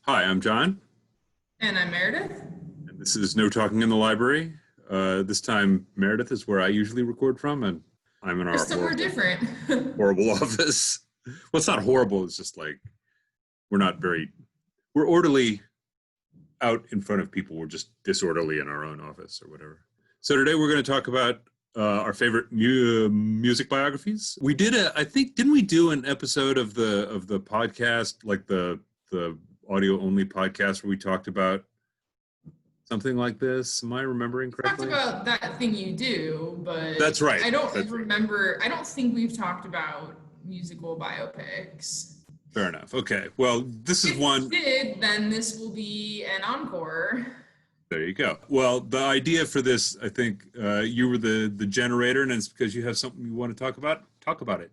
Hi, I'm John, And I'm Meredith. and this is No Talking in the Library. This time, Meredith is where I usually record from, and I'm in We're our somewhere different. horrible office. Well, it's not horrible. It's just like we're not very, we're orderly out in front of people. We're just disorderly in our own office or whatever. So today we're going to talk about our favorite music biographies. We did I think, didn't we do an episode of the podcast, like the audio only podcast where we talked about something like this? Am I remembering correctly? Talked about that thing you do, but That's right. I don't That's remember. Right. I don't think we've talked about musical biopics. Fair enough. Okay. Well, this is If one. we did, then this will be an encore. There you go. Well, the idea for this, I think you were the generator, and it's because you have something you want to talk about. Talk about it.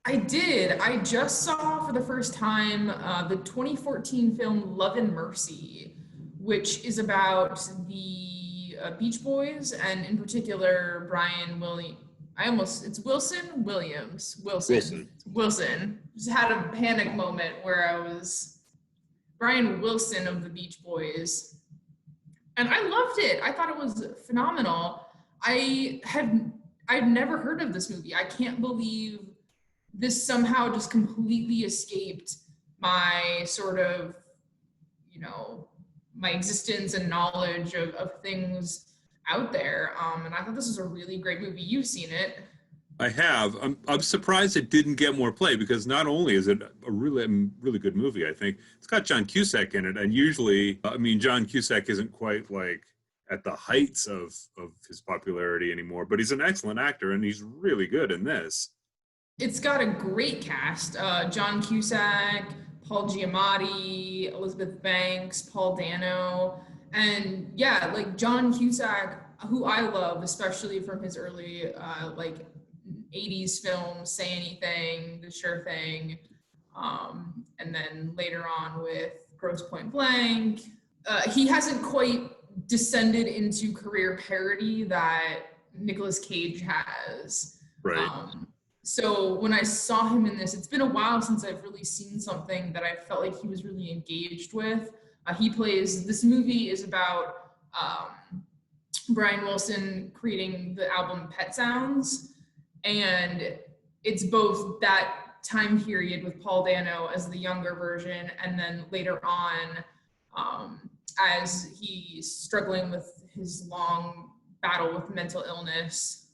I did. I just saw for the first time the 2014 film Love and Mercy, which is about the Beach Boys, and in particular, Brian Williams. It's Wilson Williams. Wilson. Just had a panic moment where I was Brian Wilson of the Beach Boys. And I loved it. I thought it was phenomenal. I'd never heard of this movie. I can't believe this somehow just completely escaped my sort of, my existence and knowledge of things out there. And I thought this was a really great movie. You've seen it. I have. I'm surprised it didn't get more play because not only is it a really good movie, I think it's got John Cusack in it, and usually, John Cusack isn't quite like at the heights of his popularity anymore, but he's an excellent actor and he's really good in this. It's got a great cast. John Cusack, Paul Giamatti, Elizabeth Banks, Paul Dano, and yeah, like John Cusack, who I love, especially from his early 80s films, Say Anything, The Sure Thing, and then later on with Grosse Point Blank. He hasn't quite descended into career parody that Nicolas Cage has. Right. So when I saw him in this, it's been a while since I've really seen something that I felt like he was really engaged with. This movie is about Brian Wilson creating the album Pet Sounds. And it's both that time period with Paul Dano as the younger version, and then later on, as he's struggling with his long battle with mental illness,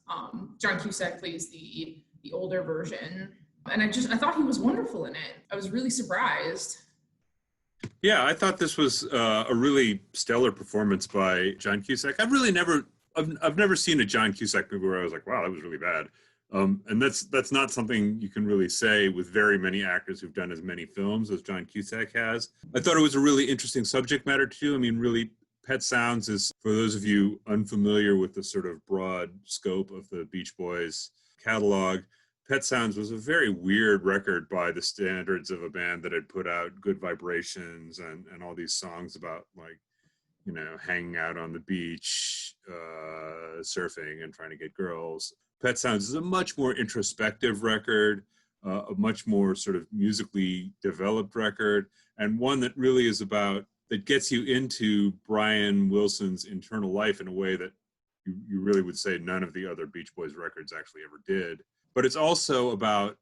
John Cusack plays the older version. And I thought he was wonderful in it. I was really surprised. Yeah, I thought this was a really stellar performance by John Cusack. I've never seen a John Cusack movie where I was like, wow, that was really bad. And that's not something you can really say with very many actors who've done as many films as John Cusack has. I thought it was a really interesting subject matter too. Really, Pet Sounds is, for those of you unfamiliar with the sort of broad scope of the Beach Boys catalog, Pet Sounds was a very weird record by the standards of a band that had put out Good Vibrations and all these songs about hanging out on the beach, surfing and trying to get girls. Pet Sounds is a much more introspective record, a much more sort of musically developed record, and one that really is that gets you into Brian Wilson's internal life in a way that you really would say none of the other Beach Boys records actually ever did. But it's also about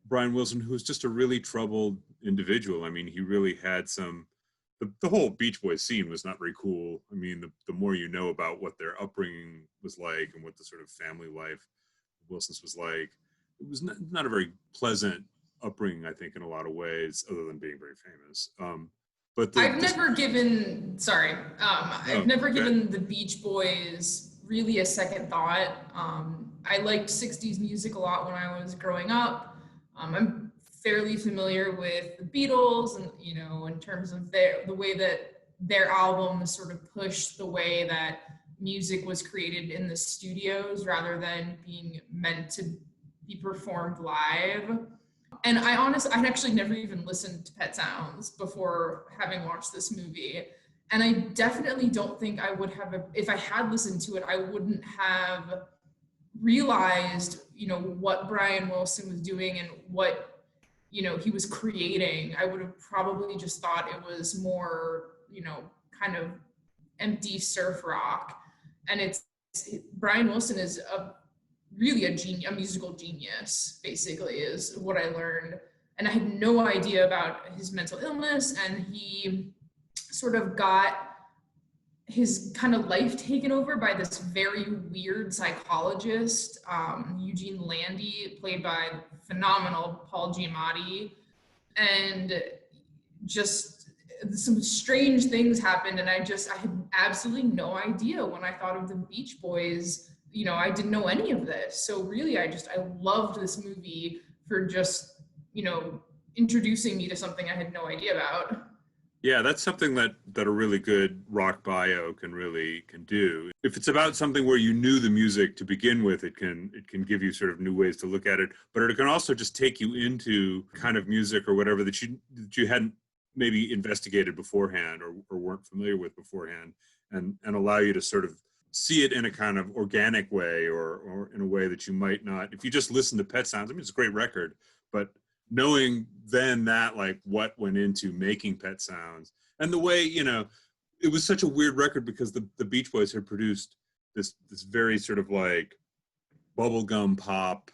Brian Wilson, who's just a really troubled individual. He really had the whole Beach Boys scene was not very cool. The more you know about what their upbringing was like and what the sort of family life of Wilson's was like, it was not a very pleasant upbringing, I think, in a lot of ways, other than being very famous. I've never given the Beach Boys really a second thought. I liked 60s music a lot when I was growing up. I'm fairly familiar with the Beatles and, in terms of the way that their albums sort of pushed the way that music was created in the studios rather than being meant to be performed live. And I'd actually never even listened to Pet Sounds before having watched this movie. And I definitely don't think I would have, if I had listened to it, I wouldn't have realized, what Brian Wilson was doing and what, he was creating, I would have probably just thought it was more, kind of empty surf rock. And Brian Wilson is really a genius, a musical genius, basically, is what I learned. And I had no idea about his mental illness, and he sort of got his kind of life taken over by this very weird psychologist, Eugene Landy, played by phenomenal Paul Giamatti. And just some strange things happened, and I had absolutely no idea when I thought of the Beach Boys. I didn't know any of this. So really, I loved this movie for just, introducing me to something I had no idea about. Yeah, that's something that a really good rock bio can do. If it's about something where you knew the music to begin with, it can give you sort of new ways to look at it. But it can also just take you into kind of music or whatever that you hadn't maybe investigated beforehand or weren't familiar with beforehand, and allow you to sort of see it in a kind of organic way or in a way that you might not if you just listen to Pet Sounds. I mean, it's a great record, but knowing then that, like, what went into making Pet Sounds and the way, it was such a weird record because the Beach Boys had produced this very sort of like bubblegum pop,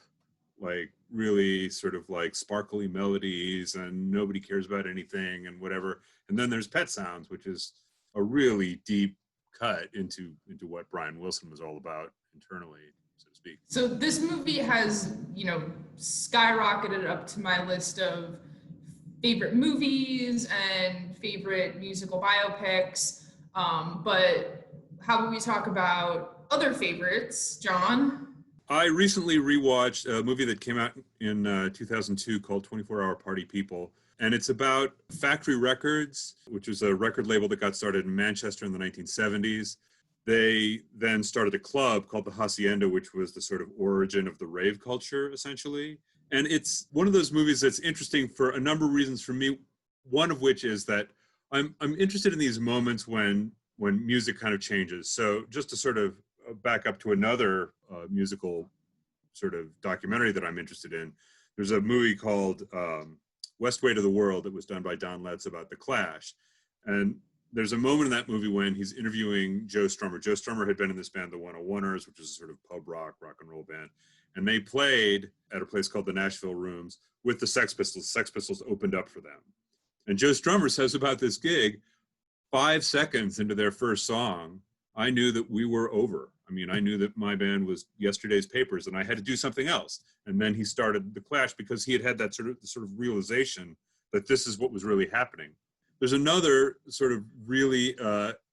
like really sort of like sparkly melodies and nobody cares about anything and whatever. And then there's Pet Sounds, which is a really deep cut into what Brian Wilson was all about internally, so to speak. So this movie has, skyrocketed up to my list of favorite movies and favorite musical biopics. But how about we talk about other favorites, John? I recently rewatched a movie that came out in 2002 called 24-Hour Party People. And it's about Factory Records, which was a record label that got started in Manchester in the 1970s. They then started a club called the Hacienda, which was the sort of origin of the rave culture, essentially. And it's one of those movies that's interesting for a number of reasons for me, one of which is that I'm interested in these moments when music kind of changes. So just to sort of back up to another musical sort of documentary that I'm interested in, there's a movie called West Way to the World that was done by Don Letts about The Clash. And there's a moment in that movie when he's interviewing Joe Strummer. Joe Strummer had been in this band, the 101ers, which is a sort of pub rock and roll band. And they played at a place called the Nashville Rooms with the Sex Pistols. Sex Pistols opened up for them. And Joe Strummer says about this gig, 5 seconds into their first song, I knew that we were over. I mean, I knew that my band was yesterday's papers and I had to do something else. And then he started The Clash because he had that sort of realization that this is what was really happening. There's another sort of really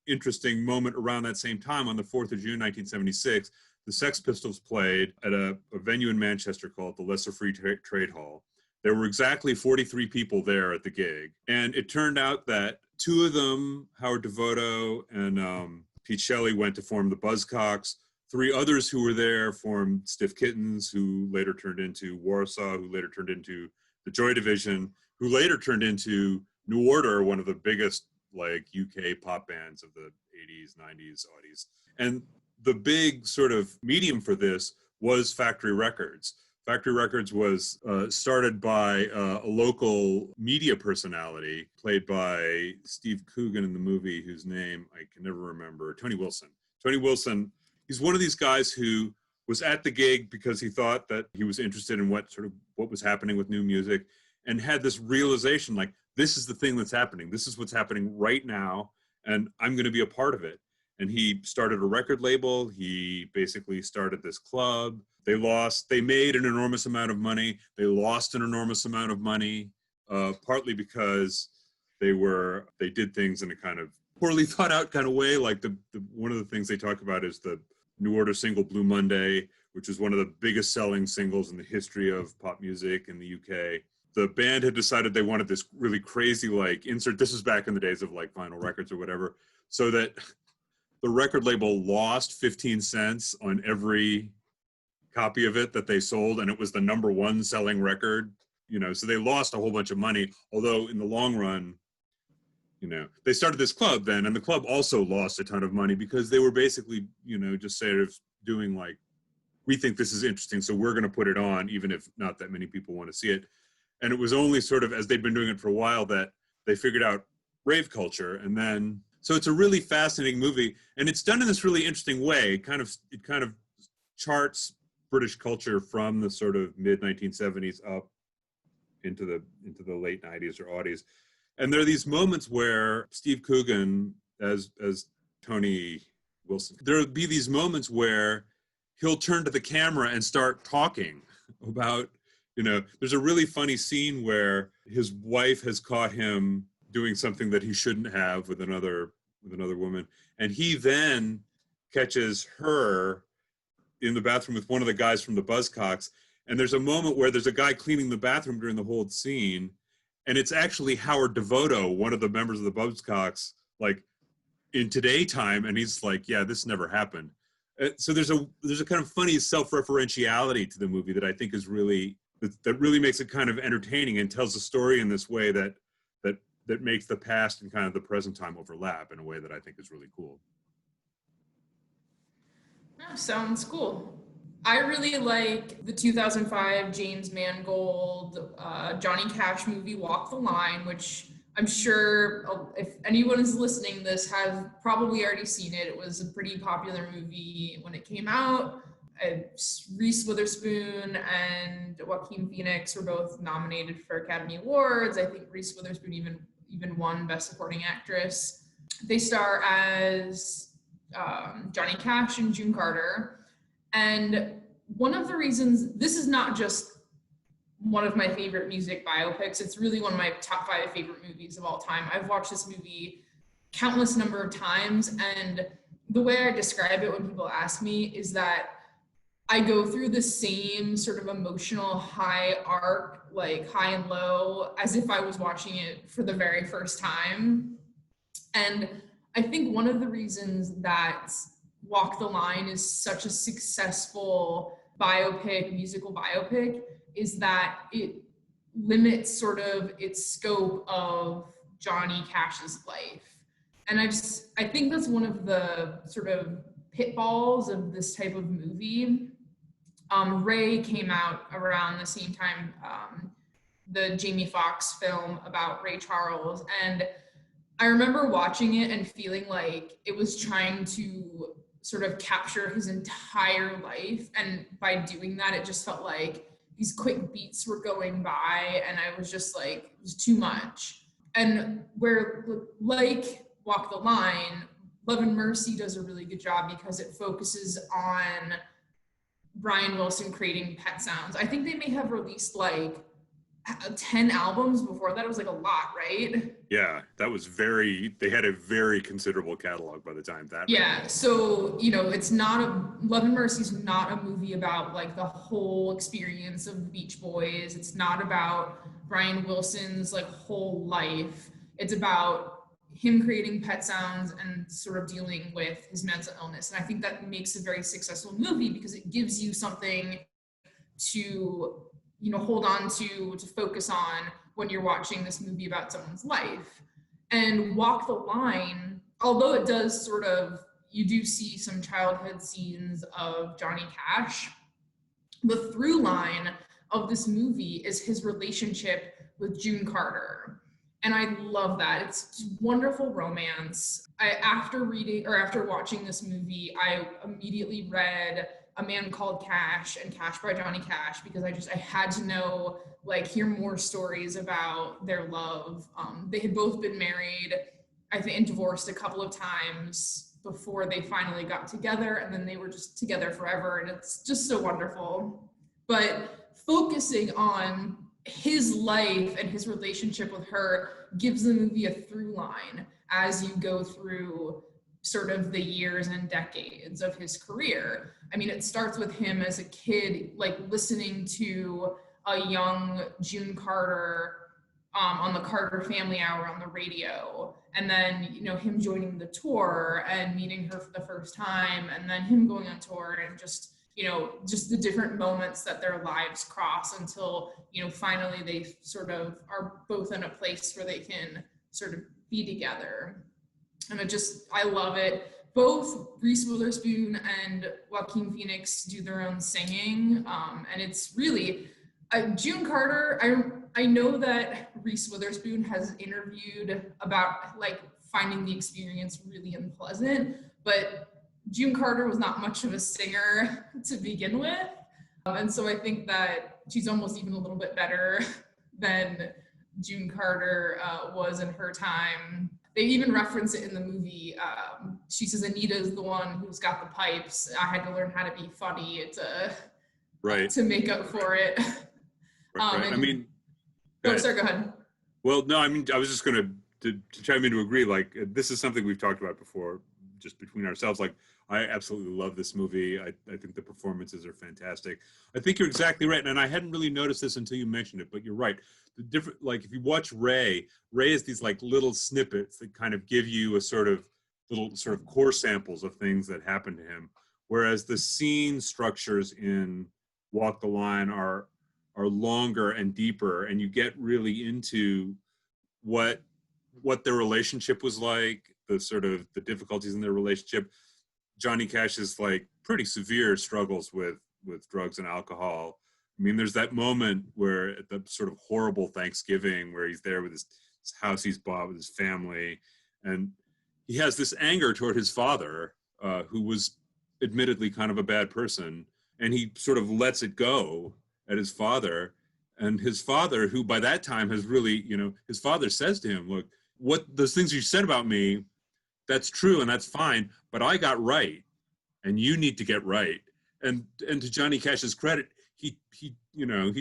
interesting moment around that same time on the 4th of June, 1976. The Sex Pistols played at a venue in Manchester called the Lesser Free Trade Hall. There were exactly 43 people there at the gig. And it turned out that two of them, Howard Devoto and Pete Shelley, went to form the Buzzcocks. 3 others who were there formed Stiff Kittens, who later turned into Warsaw, who later turned into the Joy Division, who later turned into New Order, one of the biggest like UK pop bands of the 80s, 90s, aughties. And the big sort of medium for this was Factory Records. Factory Records was started by a local media personality played by Steve Coogan in the movie, whose name I can never remember, Tony Wilson. Tony Wilson, he's one of these guys who was at the gig because he thought that he was interested in what was happening with new music and had this realization, like, this is the thing that's happening. This is what's happening right now, and I'm going to be a part of it. And he started a record label. He basically started this club. They made an enormous amount of money. They lost an enormous amount of money, partly because they did things in a kind of poorly thought out kind of way. Like one of the things they talk about is the New Order single Blue Monday, which is one of the biggest selling singles in the history of pop music in the UK. The band had decided they wanted this really crazy like insert. This was back in the days of like vinyl records or whatever. So that the record label lost 15 cents on every copy of it that they sold, and it was the #1 selling record, so they lost a whole bunch of money, although in the long run, they started this club then, and the club also lost a ton of money because they were basically, just sort of doing like, we think this is interesting, so we're going to put it on, even if not that many people want to see it. And it was only sort of as they'd been doing it for a while that they figured out rave culture. And then, so it's a really fascinating movie, and it's done in this really interesting way. It kind of charts British culture from the sort of mid 1970s up into the late 90s or aughties. And there are these moments where Steve Coogan as Tony Wilson, there'll be these moments where he'll turn to the camera and start talking about, there's a really funny scene where his wife has caught him doing something that he shouldn't have with another woman, and he then catches her in the bathroom with one of the guys from the Buzzcocks. And there's a moment where there's a guy cleaning the bathroom during the whole scene, and it's actually Howard Devoto, one of the members of the Buzzcocks, like in Today time, and he's like, yeah, this never happened. So there's a kind of funny self-referentiality to the movie that I think is really makes it kind of entertaining and tells a story in this way that makes the past and kind of the present time overlap in a way that I think is really cool. Oh, sounds cool. I really like the 2005 James Mangold, Johnny Cash movie, Walk the Line, which I'm sure if anyone is listening to this has probably already seen it. It was a pretty popular movie when it came out. Reese Witherspoon and Joaquin Phoenix were both nominated for Academy Awards. I think Reese Witherspoon even won Best Supporting Actress. They star as Johnny Cash and June Carter. And one of the reasons, this is not just one of my favorite music biopics, it's really one of my top 5 favorite movies of all time. I've watched this movie countless number of times, and the way I describe it when people ask me is that I go through the same sort of emotional high arc, like high and low, as if I was watching it for the very first time. And I think one of the reasons that Walk the Line is such a successful musical biopic, is that it limits sort of its scope of Johnny Cash's life. And I think that's one of the sort of pitfalls of this type of movie. Ray came out around the same time, the Jamie Foxx film about Ray Charles. And I remember watching it and feeling like it was trying to sort of capture his entire life. And by doing that, it just felt like these quick beats were going by, and I was just like, it was too much. And where, like Walk the Line, Love and Mercy does a really good job because it focuses on Brian Wilson creating pet sounds. I think they may have released like 10 albums before that. It was like a lot, right? Yeah, they had a very considerable catalog by the time that. Yeah, so, it's not Love and Mercy is not a movie about like the whole experience of the Beach Boys. It's not about Brian Wilson's like whole life. It's about him creating pet sounds and sort of dealing with his mental illness. And I think that makes a very successful movie because it gives you something to, hold on to focus on when you're watching this movie about someone's life. And Walk the Line, although it does sort of, you do see some childhood scenes of Johnny Cash, the through line of this movie is his relationship with June Carter. And I love that. It's wonderful romance. After watching this movie, I immediately read A Man Called Cash and Cash by Johnny Cash because I had to know, hear more stories about their love. They had both been married, I think, and divorced a couple of times before they finally got together, and then they were just together forever, and it's just so wonderful. But focusing on his life and his relationship with her gives the movie a through line as you go through sort of the years and decades of his career. I mean, it starts with him as a kid, listening to a young June Carter on the Carter Family Hour on the radio, and then, him joining the tour and meeting her for the first time, and then him going on tour, and just the different moments that their lives cross until, finally they sort of are both in a place where they can sort of be together. And I love it. Both Reese Witherspoon and Joaquin Phoenix do their own singing. And it's really, June Carter, I I know that Reese Witherspoon has interviewed about like finding the experience really unpleasant, but June Carter was not much of a singer to begin with. And so I think that she's almost even a little bit better than June Carter was in her time. They even reference it in the movie. She says Anita's the one who's got the pipes. I had to learn how to be funny to make up for it. Right. I mean, go ahead. Well, no, I mean, I was just going to chime in to agree. Like, this is something we've talked about before, just between ourselves. Like, I absolutely love this movie. I think the performances are fantastic. I think you're exactly right, and I hadn't really noticed this until you mentioned it. But you're right. The different, like, if you watch Ray is these like little snippets that kind of give you a sort of little sort of core samples of things that happened to him, whereas the scene structures in Walk the Line are longer and deeper, and you get really into what their relationship was like, the sort of the difficulties in their relationship. Johnny Cash's like pretty severe struggles with drugs and alcohol. I mean, there's that moment where at the sort of horrible Thanksgiving where he's there with his house he's bought with his family, and he has this anger toward his father, who was admittedly kind of a bad person, and he sort of lets it go at his father. And his father, who by that time has really, his father says to him, look, what those things you said about me, that's true and that's fine, but I got right and you need to get right. And to Johnny Cash's credit, he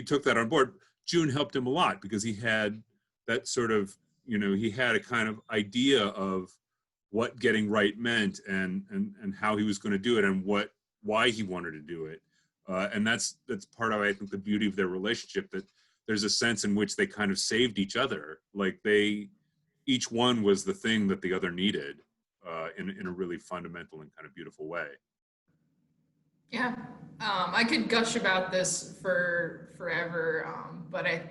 took that on board. June helped him a lot because he had that sort of, he had a kind of idea of what getting right meant and how he was going to do it and why he wanted to do it. And that's part of, I think, the beauty of their relationship, that there's a sense in which they kind of saved each other. Like each one was the thing that the other needed, in a really fundamental and kind of beautiful way. Yeah, I could gush about this for forever, but I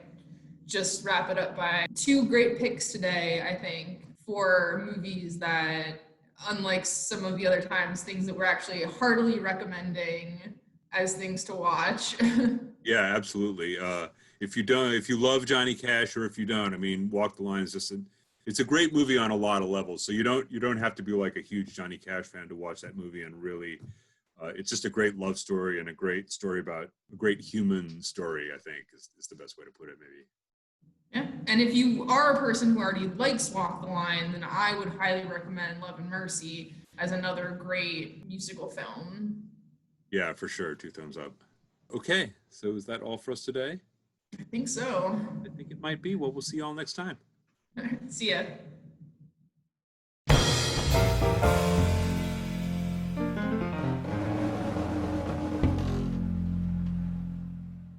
just wrap it up by 2 great picks today, I think, for movies that, unlike some of the other times, things that we're actually heartily recommending as things to watch. Yeah, absolutely. If you love Johnny Cash, or if you don't, I mean, Walk the Line is just it's a great movie on a lot of levels. So you don't have to be like a huge Johnny Cash fan to watch that movie, and really, it's just a great love story and a great story about a great human story, I think is the best way to put it, maybe. Yeah, and if you are a person who already likes Walk the Line, then I would highly recommend Love and Mercy as another great musical film. Yeah, for sure. 2 thumbs up. Okay, so is that all for us today? I think so. I think it might be. Well, we'll see you all next time. See ya.